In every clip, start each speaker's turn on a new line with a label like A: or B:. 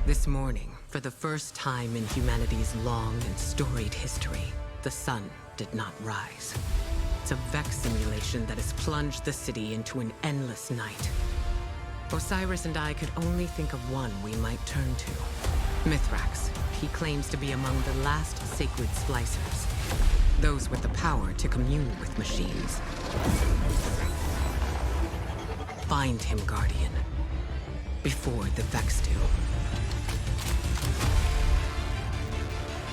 A: This morning, for the first time in humanity's long and storied history, the sun did not rise. It's a Vex simulation that has plunged the city into an endless night. Osiris and I could only think of one we might turn to. Mithrax. He claims to be among the last sacred splicers. Those with the power to commune with machines. Find him, Guardian. Before the Vex do.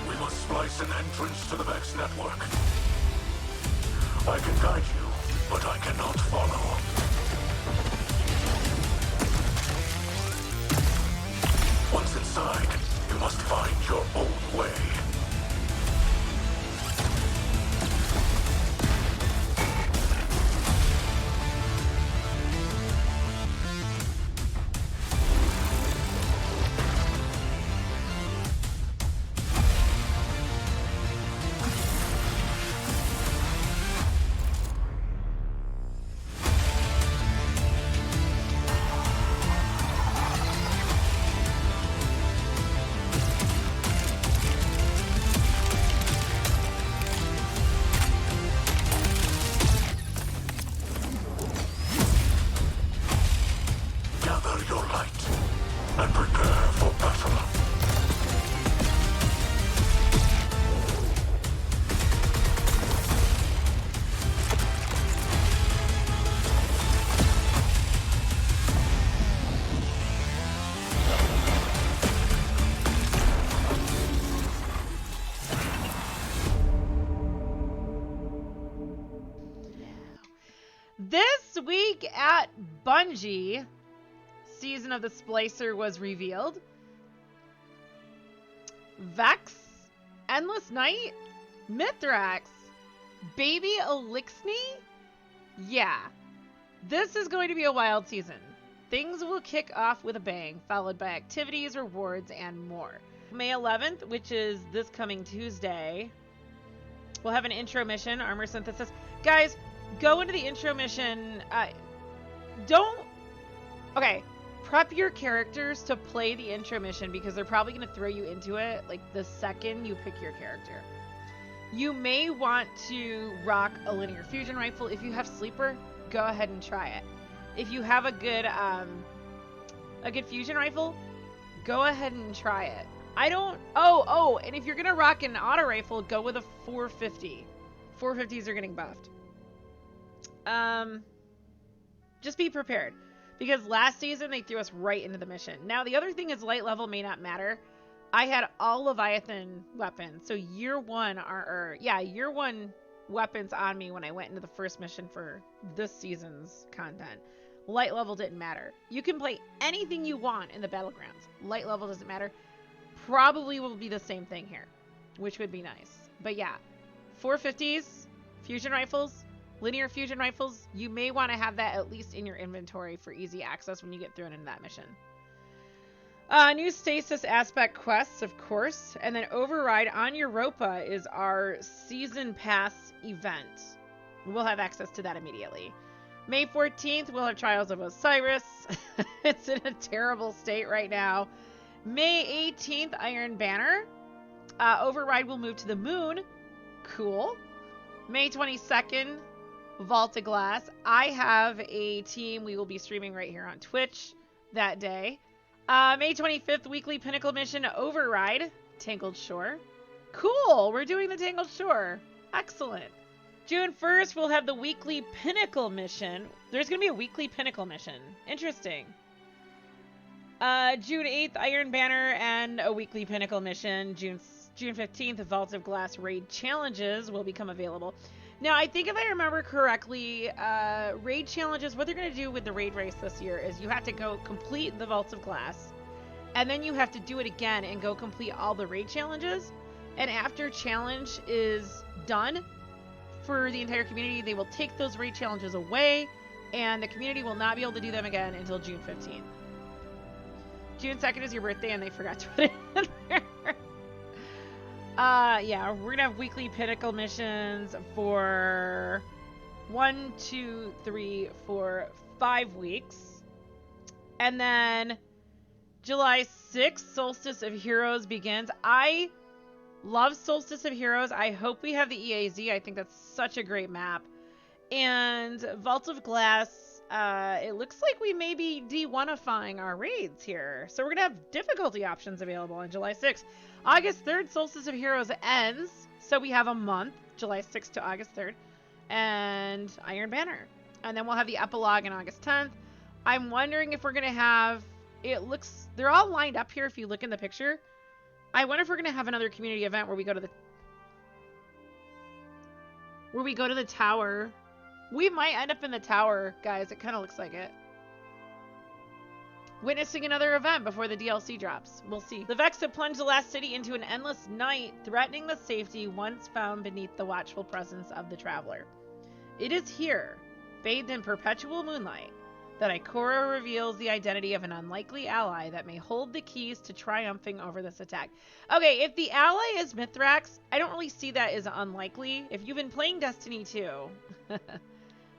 B: We must splice an entrance to the Vex network. I can guide you, but I cannot follow. Once inside, you must find your own way.
C: This week at Bungie, Season of the Splicer was revealed. Vex, Endless Night, Mithrax, Baby Elixni? Yeah, this is going to be a wild season. Things will kick off with a bang, followed by activities, rewards, and more. May 11th, which is this coming Tuesday, we'll have an intro mission, armor synthesis. Guys, go into the intro mission. Prep your characters to play the intro mission because they're probably going to throw you into it like the second you pick your character. You may want to rock a linear fusion rifle. If you have sleeper, go ahead and try it. If you have a good fusion rifle, go ahead and try it. And if you're going to rock an auto rifle, go with a 450. 450s are getting buffed. Just be prepared because last season they threw us right into the mission. Now the other thing is light level may not matter. I had all Leviathan weapons, so year one weapons on me when I went into the first mission for this season's content. Light level didn't matter. You can play anything you want in the battlegrounds. Light level doesn't matter. Probably will be the same thing here, which would be nice. But yeah, 450s, fusion rifles, linear fusion rifles, you may want to have that at least in your inventory for easy access when you get thrown into that mission. New Stasis aspect quests, of course, and then Override on Europa is our Season Pass event. We'll have access to that immediately. May 14th, we'll have Trials of Osiris. It's in a terrible state right now. May 18th, Iron Banner. Override will move to the moon. Cool. May 22nd, Vault of Glass. I have a team. We will be streaming right here on Twitch that day. May 25th, weekly Pinnacle mission Override. Tangled Shore. Cool. We're doing the Tangled Shore. Excellent. June 1st, we'll have the weekly Pinnacle mission. There's going to be a weekly Pinnacle mission. Interesting. June 8th, Iron Banner and a weekly Pinnacle mission. June 15th, Vault of Glass raid challenges will become available. Now, I think if I remember correctly, raid challenges, what they're going to do with the raid race this year is you have to go complete the Vaults of Glass, and then you have to do it again and go complete all the raid challenges. And after challenge is done for the entire community, they will take those raid challenges away, and the community will not be able to do them again until June 15th. June 2nd is your birthday, and they forgot to put it in there. Yeah, we're gonna have weekly Pinnacle missions for 1, 2, 3, 4, 5 weeks. And then July 6th, Solstice of Heroes begins. I love Solstice of Heroes. I hope we have the EAZ. I think that's such a great map. And Vault of Glass, it looks like we may be de-1ifying our raids here. So we're going to have difficulty options available on July 6th. August 3rd, Solstice of Heroes ends. So we have a month, July 6th to August 3rd. And Iron Banner. And then we'll have the epilogue on August 10th. I'm wondering if we're going to have... It looks... They're all lined up here if you look in the picture. I wonder if we're going to have another community event where we go to the... tower. We might end up in the tower, guys. It kind of looks like it. Witnessing another event before the DLC drops. We'll see. The Vex have plunged the last city into an endless night, threatening the safety once found beneath the watchful presence of the traveler. It is here, bathed in perpetual moonlight, that Ikora reveals the identity of an unlikely ally that may hold the keys to triumphing over this attack. Okay, if the ally is Mithrax, I don't really see that as unlikely. If you've been playing Destiny 2,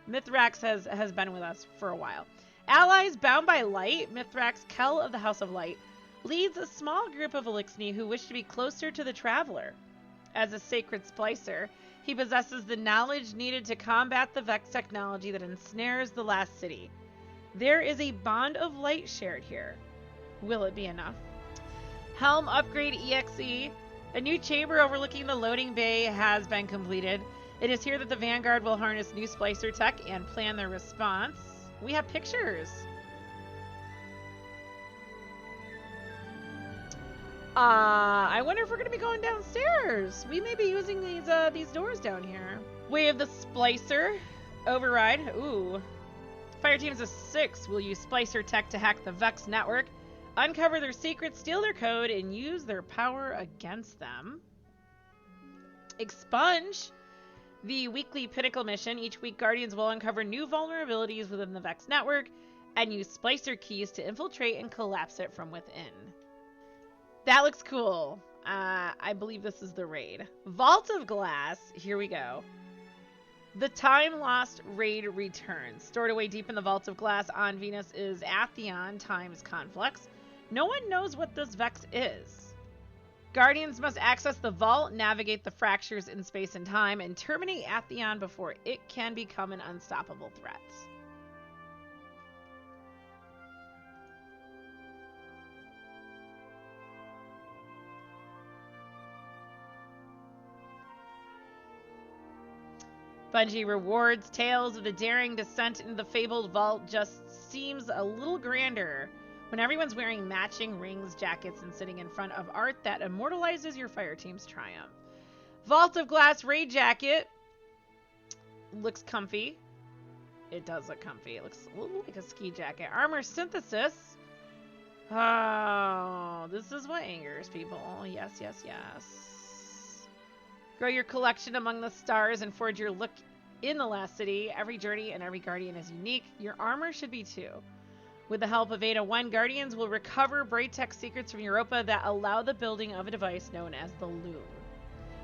C: Mithrax has been with us for a while. Allies bound by light, Mithrax, Kel of the House of Light, leads a small group of Elixni who wish to be closer to the Traveler. As a sacred splicer, he possesses the knowledge needed to combat the Vex technology that ensnares the last city. There is a bond of light shared here. Will it be enough? Helm Upgrade EXE. A new chamber overlooking the loading bay has been completed. It is here that the Vanguard will harness new Splicer tech and plan their response. We have pictures. I wonder if we're going to be going downstairs. We may be using these doors down here. We have the Splicer override. Ooh. Fire teams of 6 will use Splicer tech to hack the Vex network, uncover their secrets, steal their code, and use their power against them. Expunge. The weekly Pinnacle mission. Each week, Guardians will uncover new vulnerabilities within the Vex network and use Splicer keys to infiltrate and collapse it from within. That looks cool. I believe this is the raid. Vault of Glass. Here we go. The Time Lost raid returns. Stored away deep in the Vault of Glass on Venus is Atheon Time's Conflux. No one knows what this Vex is. Guardians must access the vault, navigate the fractures in space and time, and terminate Atheon before it can become an unstoppable threat. Bungie rewards tales of the daring descent into the fabled vault just seems a little grander when everyone's wearing matching rings, jackets, and sitting in front of art that immortalizes your fire team's triumph. Vault of Glass raid jacket. Looks comfy. It does look comfy. It looks a little like a ski jacket. Armor synthesis. Oh, this is what angers people. Yes, yes, yes. Grow your collection among the stars and forge your look in the last city. Every journey and every guardian is unique. Your armor should be too. With the help of Ada 1, Guardians will recover Braytech secrets from Europa that allow the building of a device known as the Loom.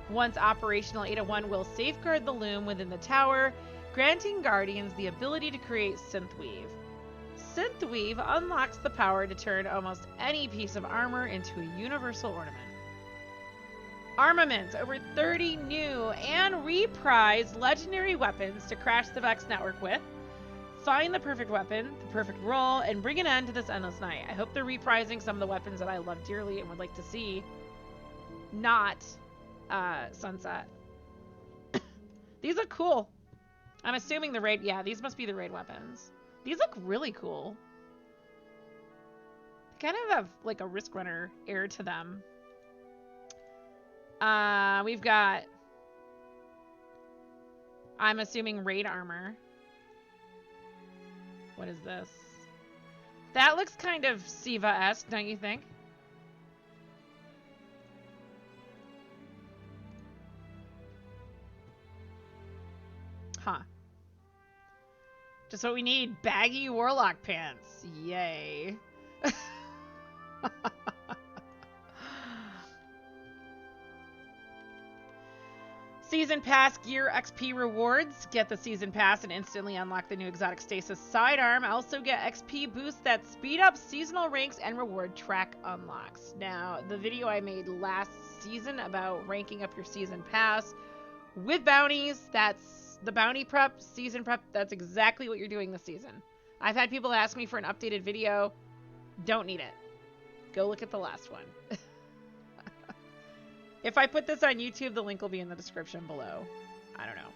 C: Once operational, Ada 1 will safeguard the Loom within the tower, granting Guardians the ability to create Synthweave. Synthweave unlocks the power to turn almost any piece of armor into a universal ornament. Armaments, over 30 new and reprised legendary weapons to crash the Vex network with. Find the perfect weapon, the perfect roll, and bring an end to this endless night. I hope they're reprising some of the weapons that I love dearly and would like to see not sunset. These look cool. I'm assuming the raid, yeah, these must be the raid weapons. These look really cool. They kind of have like a Risk Runner air to them. We've got, I'm assuming raid armor. What is this? That looks kind of Siva-esque, don't you think? Huh. Just what we need. Baggy Warlock pants. Yay. Season Pass gear XP rewards. Get the Season Pass and instantly unlock the new exotic Stasis Sidearm. Also get XP boosts that speed up seasonal ranks and reward track unlocks. Now, the video I made last season about ranking up your Season Pass with bounties, that's the bounty prep, season prep, that's exactly what you're doing this season. I've had people ask me for an updated video. Don't need it. Go look at the last one. If I put this on YouTube, the link will be in the description below. I don't know.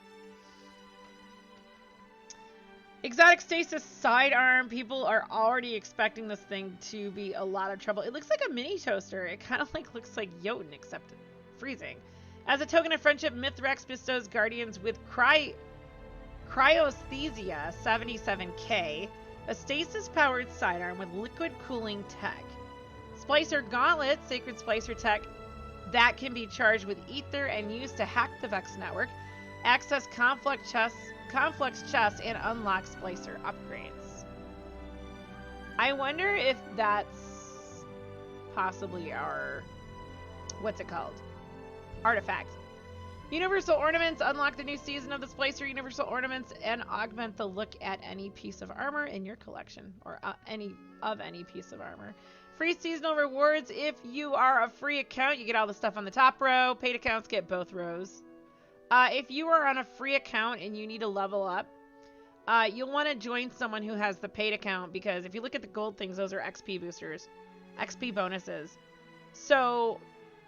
C: Exotic Stasis Sidearm. People are already expecting this thing to be a lot of trouble. It looks like a mini toaster. It kind of looks like Jotun, except freezing. As a token of friendship, Mithrax bestows Guardians with Cryosthesia 77K, a stasis-powered sidearm with liquid cooling tech. Splicer Gauntlet, sacred splicer tech that can be charged with ether and used to hack the Vex network, access complex chests, and unlock splicer upgrades. I wonder if that's possibly our, what's it called? Artifact. Universal Ornaments. Unlock the new season of the Splicer Universal Ornaments and augment the look at any piece of armor in your collection, or any piece of armor. Free seasonal rewards. If you are a free account, you get all the stuff on the top row. Paid accounts get both rows. If you are on a free account and you need to level up, you'll want to join someone who has the paid account, because if you look at the gold things, those are XP boosters, XP bonuses. So,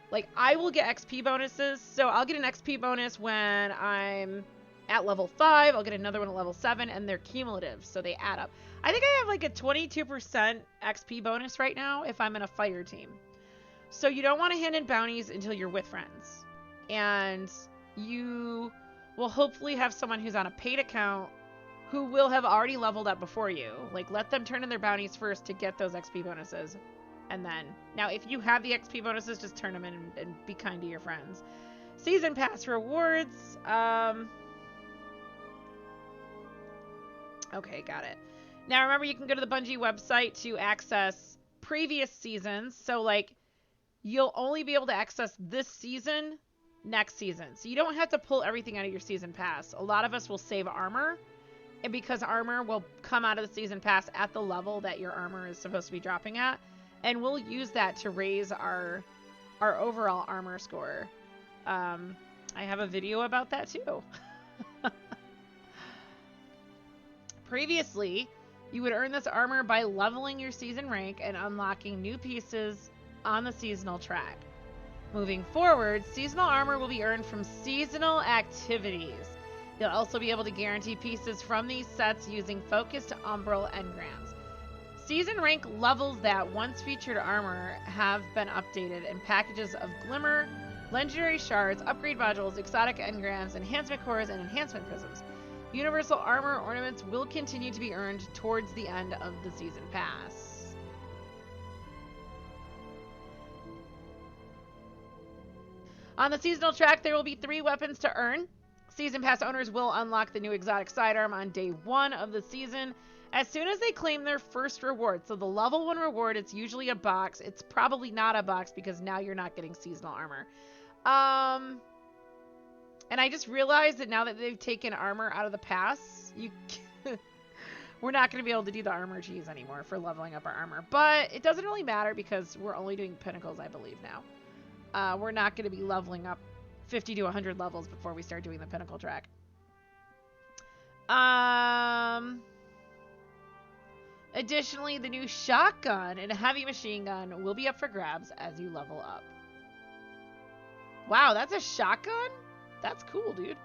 C: like, I will get XP bonuses. So I'll get an XP bonus when I'm at level 5. I'll get another one at level 7, and they're cumulative, so they add up. I think I have like a 22% XP bonus right now if I'm in a fire team. So you don't want to hand in bounties until you're with friends. And you will hopefully have someone who's on a paid account who will have already leveled up before you. Like, let them turn in their bounties first to get those XP bonuses. And then, now if you have the XP bonuses, just turn them in and be kind to your friends. Season Pass rewards. Okay, got it. Now remember, you can go to the Bungie website to access previous seasons. So, like, you'll only be able to access this season next season. So you don't have to pull everything out of your Season Pass. A lot of us will save armor, and because armor will come out of the Season Pass at the level that your armor is supposed to be dropping at, and we'll use that to raise our overall armor score. I have a video about that too. Previously, you would earn this armor by leveling your season rank and unlocking new pieces on the seasonal track. Moving forward, seasonal armor will be earned from seasonal activities. You'll also be able to guarantee pieces from these sets using focused umbral engrams. Season rank levels that once featured armor have been updated, and packages of glimmer, legendary shards, upgrade modules, exotic engrams, enhancement cores, and enhancement prisms. Universal armor ornaments will continue to be earned towards the end of the Season Pass. On the seasonal track, there will be 3 weapons to earn. Season Pass owners will unlock the new exotic sidearm on day 1 of the season as soon as they claim their first reward. So the level 1 reward, it's usually a box. It's probably not a box because now you're not getting seasonal armor. And I just realized that now that they've taken armor out of the pass, we're not going to be able to do the armor cheese anymore for leveling up our armor. But it doesn't really matter because we're only doing pinnacles, I believe, now. We're not going to be leveling up 50 to 100 levels before we start doing the pinnacle track. Additionally, the new shotgun and a heavy machine gun will be up for grabs as you level up. Wow, that's a shotgun? That's cool, dude.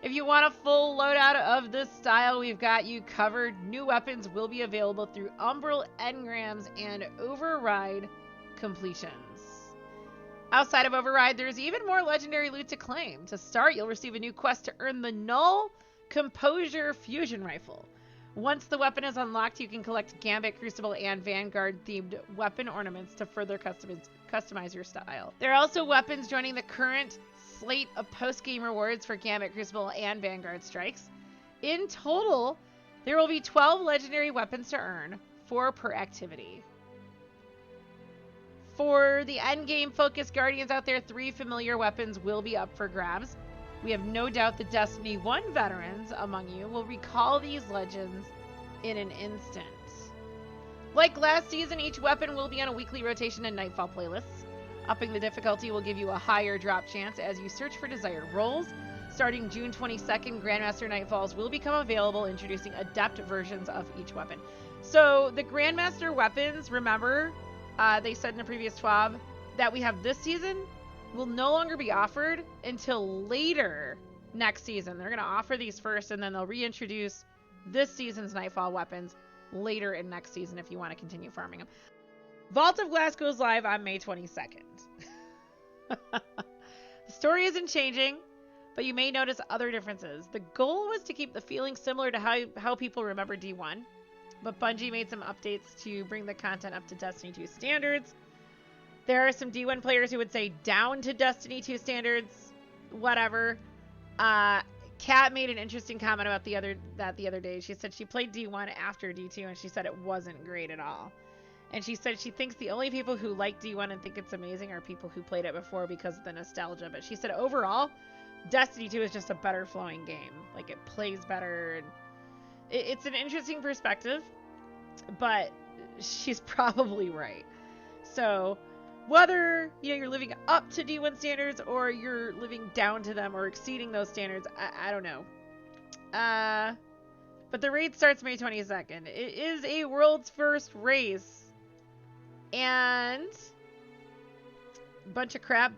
C: If you want a full loadout of this style, we've got you covered. New weapons will be available through Umbral Engrams and Override completions. Outside of Override, there's even more legendary loot to claim. To start, you'll receive a new quest to earn the Null Composure Fusion Rifle. Once the weapon is unlocked, you can collect Gambit, Crucible, and Vanguard-themed weapon ornaments to further customize your style. There are also weapons joining the current slate of post-game rewards for Gambit, Crucible, and Vanguard strikes. In total, there will be 12 legendary weapons to earn, 4 per activity. For the endgame focused Guardians out there, 3 familiar weapons will be up for grabs. We have no doubt the Destiny 1 veterans among you will recall these legends in an instant. Like last season, each weapon will be on a weekly rotation and Nightfall playlists. Upping the difficulty will give you a higher drop chance as you search for desired roles. Starting June 22nd, Grandmaster Nightfalls will become available, introducing adept versions of each weapon. So the Grandmaster Weapons, remember, they said in a previous TWAB that we have this season will no longer be offered until later next season. They're going to offer these first, and then they'll reintroduce this season's Nightfall weapons later in next season if you want to continue farming them. Vault of Glass goes live on May 22nd. The story isn't changing, but you may notice other differences. The goal was to keep the feeling similar to how people remember D1, but Bungie made some updates to bring the content up to Destiny 2 standards. There are some D1 players who would say down to Destiny 2 standards, whatever. Kat made an interesting comment about the other day. She said she played D1 after D2, and she said it wasn't great at all. And she said she thinks the only people who like D1 and think it's amazing are people who played it before because of the nostalgia. But she said overall, Destiny 2 is just a better flowing game. Like, it plays better. And it's an interesting perspective, but she's probably right. So whether you're living up to D1 standards or you're living down to them or exceeding those standards, I don't know. But the raid starts May 22nd. It is a world's first race. And bunch of crap.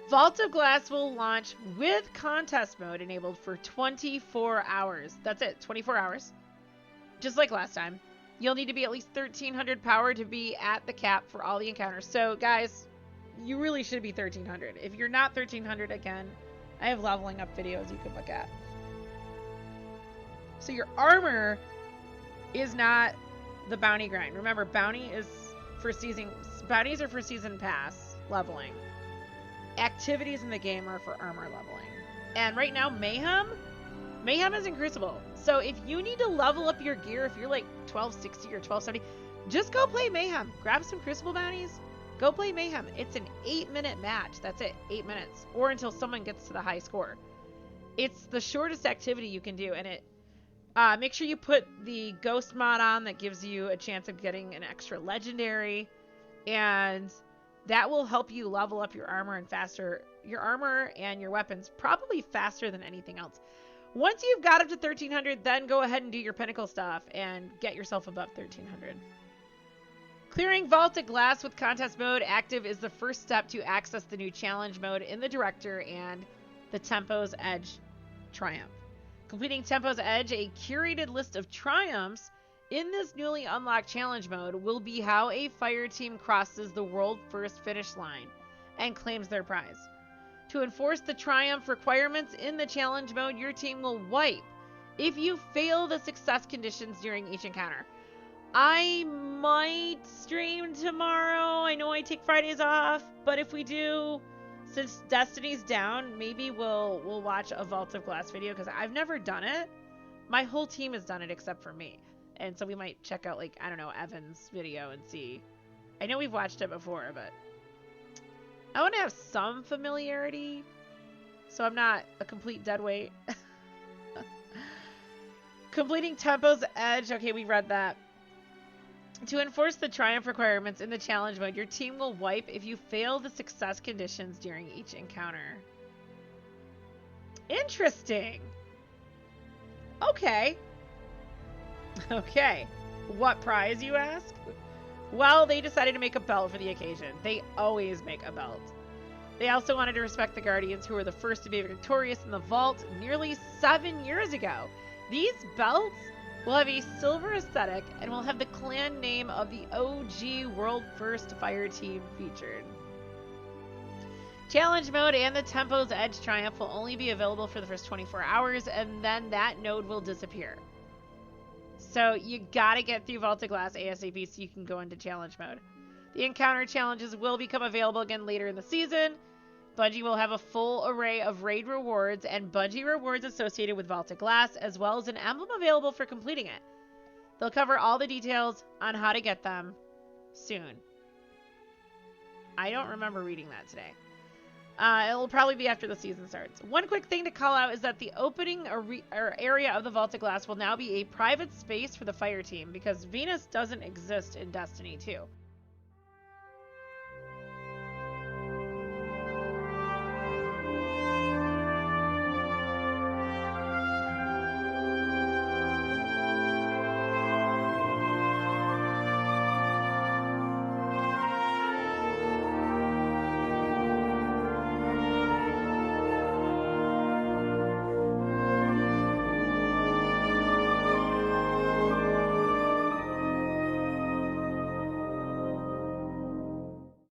C: Vault of Glass will launch with contest mode enabled for 24 hours. That's it, 24 hours. Just like last time. You'll need to be at least 1300 power to be at the cap for all the encounters. So guys, you really should be 1300. If you're not 1300, again, I have leveling up videos you can look at. So your armor is not the bounty grind. Remember, bounties are for season pass leveling. Activities in the game are for armor leveling. And right now, Mayhem is in Crucible. So if you need to level up your gear, if you're like 1260 or 1270, just go play Mayhem. Grab some Crucible bounties. Go play Mayhem. It's an 8-minute match. That's it. 8 minutes. Or until someone gets to the high score. It's the shortest activity you can do. And it make sure you put the Ghost mod on that gives you a chance of getting an extra legendary. And that will help you level up your armor and your weapons probably faster than anything else. Once you've got up to 1300, then go ahead and do your pinnacle stuff and get yourself above 1300. Clearing Vault of Glass with contest mode active is the first step to access the new challenge mode in the Director and the Tempo's Edge Triumph. Completing Tempo's Edge, a curated list of triumphs in this newly unlocked challenge mode, will be how a fire team crosses the world first finish line and claims their prize. To enforce the triumph requirements in the challenge mode, your team will wipe if you fail the success conditions during each encounter. I might stream tomorrow. I know I take Fridays off, but if we do, since Destiny's down, maybe we'll watch a Vault of Glass video because I've never done it. My whole team has done it except for me. And so we might check out, like, I don't know, Evan's video and see. I know we've watched it before, but I want to have some familiarity so I'm not a complete deadweight. Completing Tempo's Edge. Okay, we read that. To enforce the triumph requirements in the challenge mode, your team will wipe if you fail the success conditions during each encounter. Interesting. Okay. Okay. What prize, you ask? Well, they decided to make a belt for the occasion. They always make a belt. They also wanted to respect the Guardians, who were the first to be victorious in the vault nearly 7 years ago. These belts will have a silver aesthetic and will have the clan name of the OG World First Fire Team featured. Challenge mode and the Tempo's Edge Triumph will only be available for the first 24 hours, and then that node will disappear. So you gotta get through Vault of Glass ASAP so you can go into challenge mode. The encounter challenges will become available again later in the season. Bungie will have a full array of raid rewards and Bungie rewards associated with Vault of Glass, as well as an emblem available for completing it. They'll cover all the details on how to get them soon. I don't remember reading that today. It'll probably be after the season starts. One quick thing to call out is that the opening or area of the Vault of Glass will now be a private space for the fire team because Venus doesn't exist in Destiny 2.